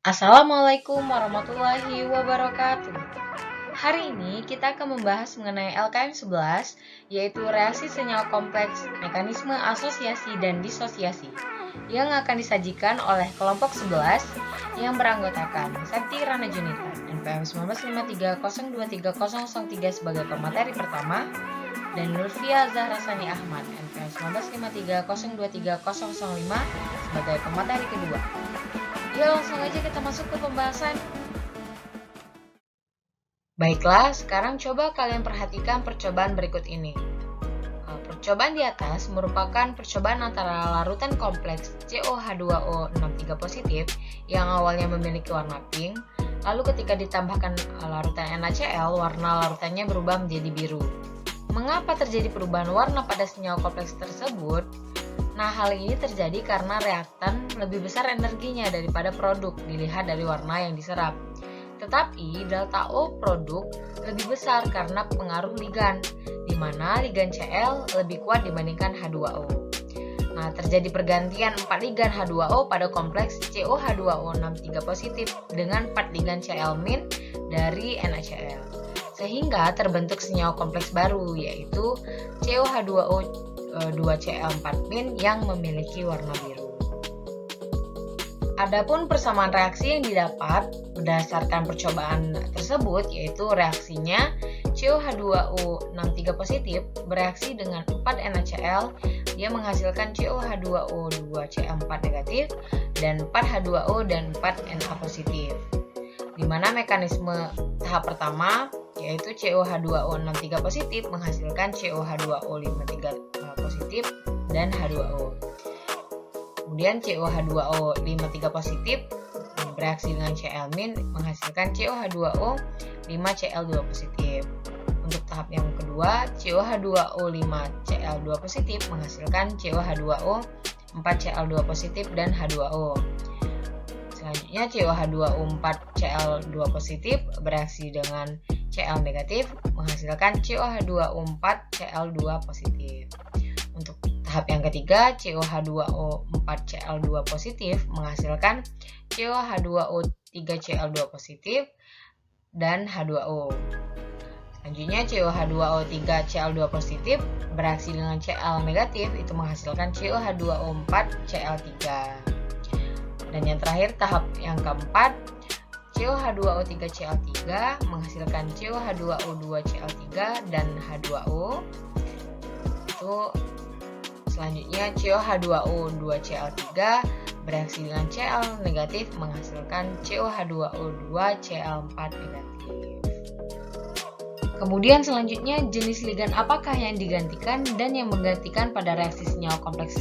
Assalamualaikum warahmatullahi wabarakatuh. Hari ini kita akan membahas mengenai LKM 11, yaitu reaksi senyawa kompleks, mekanisme asosiasi dan disosiasi, yang akan disajikan oleh kelompok 11 yang beranggotakan Sakti Rana Junita, NPM 1953023003 sebagai pemateri pertama, dan Nurfia Zahra Sani Ahmad, NPM 1953023005 sebagai pemateri kedua. Ya, langsung aja kita masuk ke pembahasan. Baiklah, sekarang coba kalian perhatikan percobaan berikut ini. Percobaan di atas merupakan percobaan antara larutan kompleks COH2O63 positif yang awalnya memiliki warna pink, lalu ketika ditambahkan larutan NaCl, warna larutannya berubah menjadi biru. Mengapa terjadi perubahan warna pada senyawa kompleks tersebut? Nah, hal ini terjadi karena reaktan lebih besar energinya daripada produk dilihat dari warna yang diserap. Tetapi delta O produk lebih besar karena pengaruh ligan, di mana ligan Cl lebih kuat dibandingkan H2O. Nah, terjadi pergantian 4 ligan H2O pada kompleks COH2O63 positif dengan 4 ligan Cl- dari NaCl. Sehingga terbentuk senyawa kompleks baru, yaitu COH2O 2Cl4- yang memiliki warna biru. Adapun persamaan reaksi yang didapat berdasarkan percobaan tersebut, yaitu reaksinya COH2O63 positif bereaksi dengan 4 NaCl, dia menghasilkan COH2O 2Cl4 negatif dan 4 H2O dan 4 Na positif. Di mana mekanisme tahap pertama yaitu COH2O63 positif menghasilkan COH2O53 positif dan H2O. Kemudian COH2O53 positif bereaksi dengan Cl- menghasilkan COH2O 5Cl2 positif. Untuk tahap yang kedua, COH2O5Cl2 positif menghasilkan COH2O 4Cl2 positif dan H2O. Selanjutnya COH2O4Cl2 positif bereaksi dengan Cl negatif menghasilkan COH2O4Cl2 positif. Untuk tahap yang ketiga, COH2O4Cl2 positif menghasilkan COH2O3Cl2 positif dan H2O. Selanjutnya COH2O3Cl2 positif bereaksi dengan Cl negatif itu menghasilkan COH2O4Cl3. Dan yang terakhir, tahap yang keempat, COH2O3Cl3 menghasilkan COH2O2Cl3 dan H2O. Itu selanjutnya COH2O2Cl3 bereaksi dengan Cl negatif menghasilkan COH2O2Cl4 negatif. Kemudian selanjutnya, jenis ligan apakah yang digantikan dan yang menggantikan pada reaksi senyawa kompleks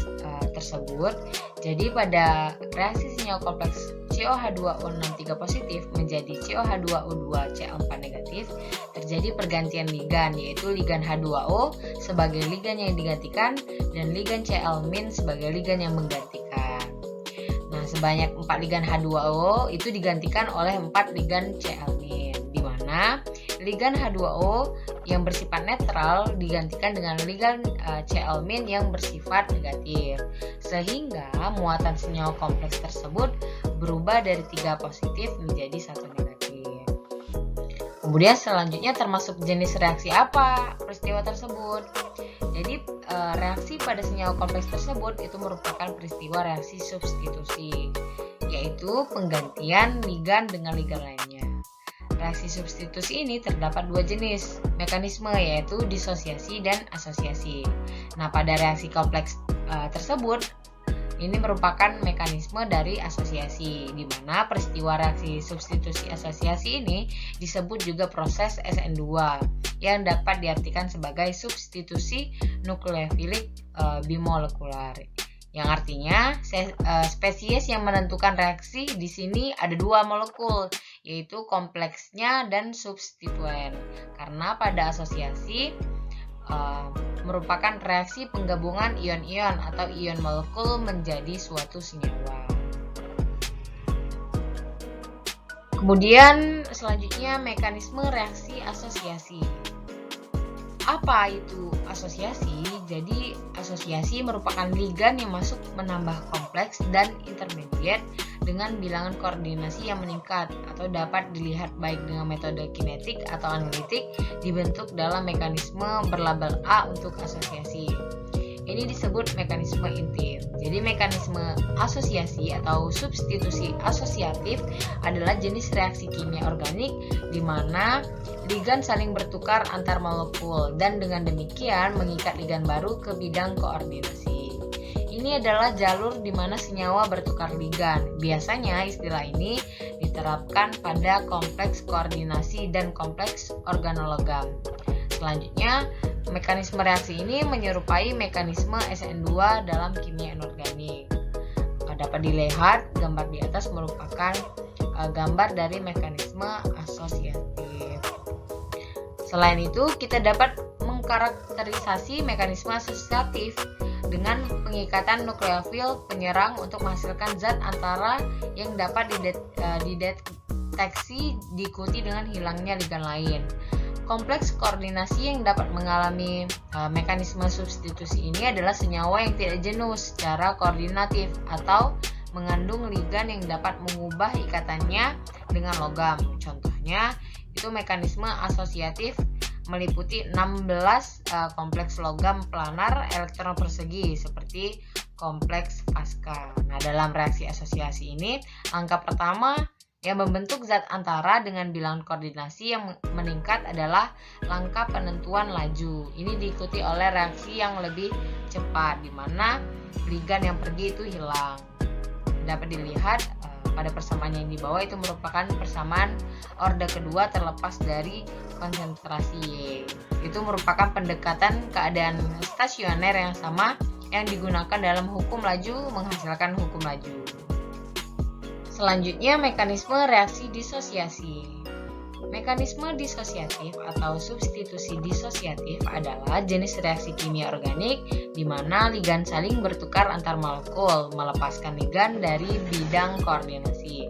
tersebut. Jadi pada reaksi senyawa kompleks COH2O63 positif menjadi COH2O2Cl4 negatif, terjadi pergantian ligan, yaitu ligan H2O sebagai ligan yang digantikan dan ligan Cl- sebagai ligan yang menggantikan. Nah, sebanyak 4 ligan H2O itu digantikan oleh 4 ligan Cl-, di mana ligan H2O yang bersifat netral digantikan dengan ligan Cl- yang bersifat negatif, sehingga muatan senyawa kompleks tersebut berubah dari 3 positif menjadi 1 negatif. Kemudian selanjutnya termasuk jenis reaksi apa peristiwa tersebut. Jadi reaksi pada senyawa kompleks tersebut itu merupakan peristiwa reaksi substitusi, yaitu penggantian ligan dengan ligan lainnya. Reaksi substitusi ini terdapat 2 jenis mekanisme, yaitu disosiasi dan asosiasi. Nah, pada reaksi kompleks tersebut ini merupakan mekanisme dari asosiasi, di mana peristiwa reaksi substitusi asosiasi ini disebut juga proses SN2 yang dapat diartikan sebagai substitusi nukleofilik bimolekular. Yang artinya spesies yang menentukan reaksi di sini ada 2 molekul, yaitu kompleksnya dan substituen. Karena pada asosiasi merupakan reaksi penggabungan ion-ion atau ion molekul menjadi suatu senyawa. Kemudian selanjutnya mekanisme reaksi asosiasi. Apa itu asosiasi? Jadi asosiasi merupakan ligan yang masuk menambah kompleks dan intermediate dengan bilangan koordinasi yang meningkat atau dapat dilihat baik dengan metode kinetik atau analitik dibentuk dalam mekanisme berlabel A untuk asosiasi. Ini disebut mekanisme intim. Jadi mekanisme asosiasi atau substitusi asosiatif adalah jenis reaksi kimia organik di mana ligan saling bertukar antar molekul dan dengan demikian mengikat ligan baru ke bidang koordinasi. Ini adalah jalur di mana senyawa bertukar ligan. Biasanya istilah ini diterapkan pada kompleks koordinasi dan kompleks organologam. Selanjutnya, mekanisme reaksi ini menyerupai mekanisme SN2 dalam kimia inorganik. Dapat dilihat gambar di atas merupakan gambar dari mekanisme asosiatif. Selain itu, kita dapat mengkarakterisasi mekanisme asosiatif dengan pengikatan nukleofil penyerang untuk menghasilkan zat antara yang dapat dideteksi diikuti dengan hilangnya ligan lain. Kompleks koordinasi yang dapat mengalami mekanisme substitusi ini adalah senyawa yang tidak jenuh secara koordinatif atau mengandung ligan yang dapat mengubah ikatannya dengan logam. Contohnya, itu mekanisme asosiatif meliputi 16 kompleks logam planar elektron persegi seperti kompleks Pasca. Nah, dalam reaksi asosiasi ini, langkah pertama yang membentuk zat antara dengan bilangan koordinasi yang meningkat adalah langkah penentuan laju. Ini diikuti oleh reaksi yang lebih cepat, di mana ligan yang pergi itu hilang. Dapat dilihat pada persamaan yang di bawah itu merupakan persamaan orde kedua terlepas dari konsentrasi Y. Itu merupakan pendekatan keadaan stasioner yang sama yang digunakan dalam hukum laju menghasilkan hukum laju. Selanjutnya, mekanisme reaksi disosiasi. Mekanisme disosiatif atau substitusi disosiatif adalah jenis reaksi kimia organik di mana ligan saling bertukar antar molekul, melepaskan ligan dari bidang koordinasi.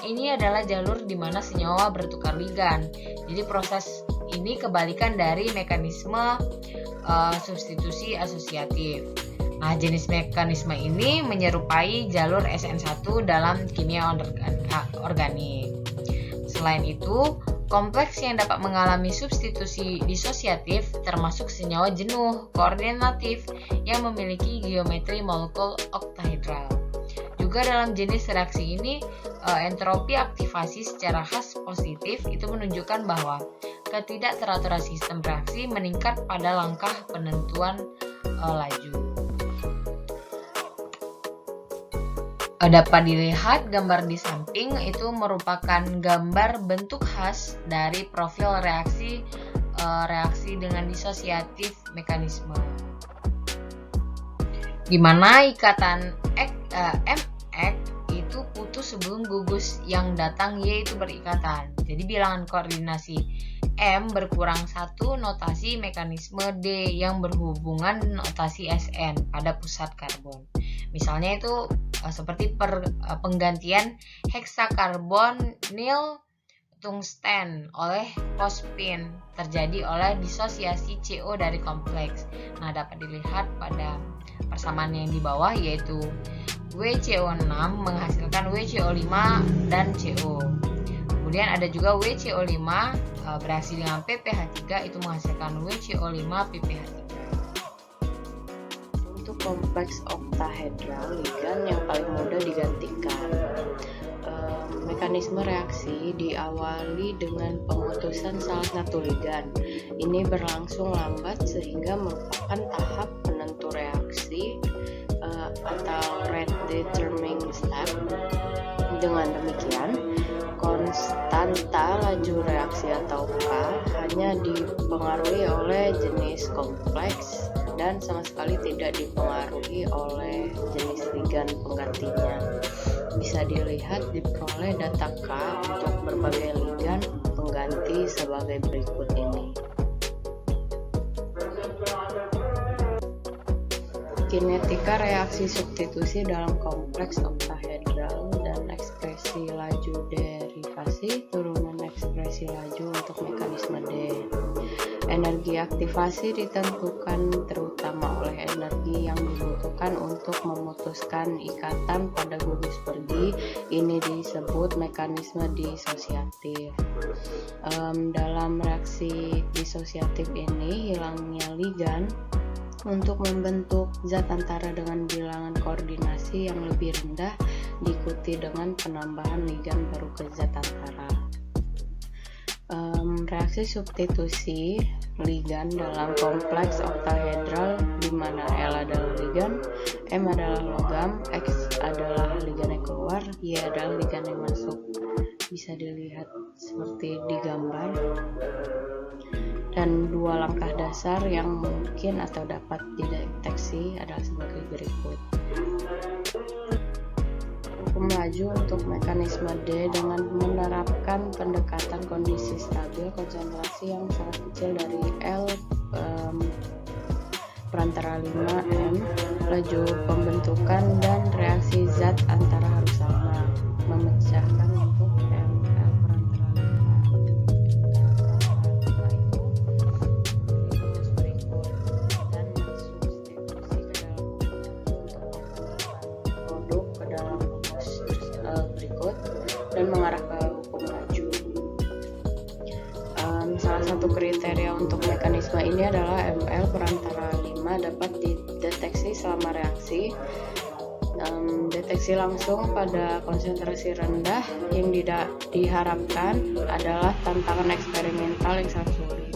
Ini adalah jalur di mana senyawa bertukar ligan. Jadi proses ini kebalikan dari mekanisme substitusi asosiatif. Nah, jenis mekanisme ini menyerupai jalur SN1 dalam kimia organik. Selain itu, kompleks yang dapat mengalami substitusi disosiatif termasuk senyawa jenuh koordinatif yang memiliki geometri molekul oktahedral. Juga dalam jenis reaksi ini, entropi aktivasi secara khas positif itu menunjukkan bahwa ketidakteraturan sistem reaksi meningkat pada langkah penentuan laju. Dapat dilihat gambar di samping itu merupakan gambar bentuk khas dari profil reaksi dengan disosiatif mekanisme, di mana ikatan MX itu putus sebelum gugus yang datang Y itu berikatan. Jadi bilangan koordinasi M berkurang 1 notasi mekanisme D yang berhubungan notasi SN pada pusat karbon. Misalnya itu seperti penggantian heksakarbonil tungsten oleh fosfin terjadi oleh disosiasi CO dari kompleks. Nah, dapat dilihat pada persamaan yang di bawah yaitu WCO6 menghasilkan WCO5 dan CO. Kemudian ada juga WCO5 bereaksi dengan PPH3 itu menghasilkan WCO5 PPH3. Untuk kompleks oktahedral ligan yang paling mudah digantikan. Mekanisme reaksi diawali dengan pemutusan salah satu ligan. Ini berlangsung lambat sehingga merupakan tahap penentu reaksi atau rate determining step. Dengan demikian, konstanta laju reaksi atau K hanya dipengaruhi oleh jenis kompleks dan sama sekali tidak dipengaruhi oleh jenis ligan penggantinya. Bisa dilihat diperoleh data K untuk berbagai ligan pengganti sebagai berikut ini. Kinetika reaksi substitusi dalam kompleks oktahedral dan ekspresi laju derivasi turunan ekspresi laju untuk mekanisme D. Energi aktivasi ditentukan terutama oleh energi yang dibutuhkan digunakan untuk memutuskan ikatan pada gugus pergi. Ini disebut mekanisme disosiatif. Dalam reaksi disosiatif ini, hilangnya ligan untuk membentuk zat antara dengan bilangan koordinasi yang lebih rendah diikuti dengan penambahan ligan baru ke zat antara. Reaksi substitusi ligan dalam kompleks oktahedral di mana L adalah ligan, M adalah logam, X adalah ligan yang keluar, Y adalah ligan yang masuk. Bisa dilihat seperti di gambar. Dan dua langkah dasar yang mungkin atau dapat dideteksi adalah sebagai berikut. Hukum laju untuk mekanisme D dengan menerapkan pendekatan kondisi stabil konsentrasi yang sangat kecil dari L perantara 5M, laju pembentukan dan reaksi zat antara harus sama, memecahkan untuk ML perantara 5 berikut dan substitusi ke dalam produk ke dalam berikut dan mengarah ke hukum laju. Salah satu kriteria untuk mekanisme ini adalah ML perantara 5 dapat dideteksi selama reaksi. Deteksi langsung pada konsentrasi rendah yang diharapkan adalah tantangan eksperimental yang sangat sulit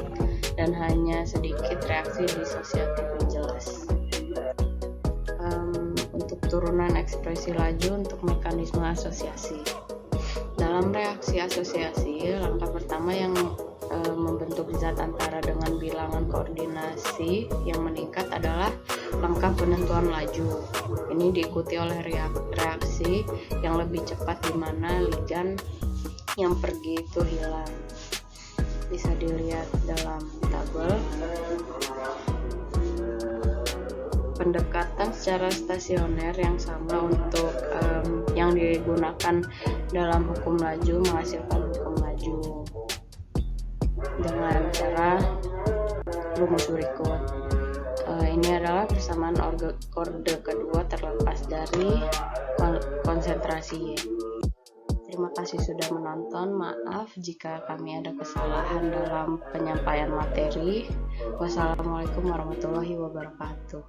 dan hanya sedikit reaksi disosiatif yang jelas. Untuk turunan ekspresi laju untuk mekanisme asosiasi. Dalam reaksi asosiasi, langkah pertama yang membentuk zat antara dengan bilangan koordinasi yang meningkat adalah langkah penentuan laju. Ini diikuti oleh reaksi yang lebih cepat di mana ligan yang pergi itu hilang. Bisa dilihat dalam tabel. Pendekatan secara stasioner yang sama untuk yang digunakan dalam hukum laju menghasilkan hukum laju dengan cara rumus berikut. Ini adalah persamaan kode kedua terlepas dari konsentrasi Y. Terima kasih sudah menonton. Maaf jika kami ada kesalahan dalam penyampaian materi. Wassalamualaikum warahmatullahi wabarakatuh.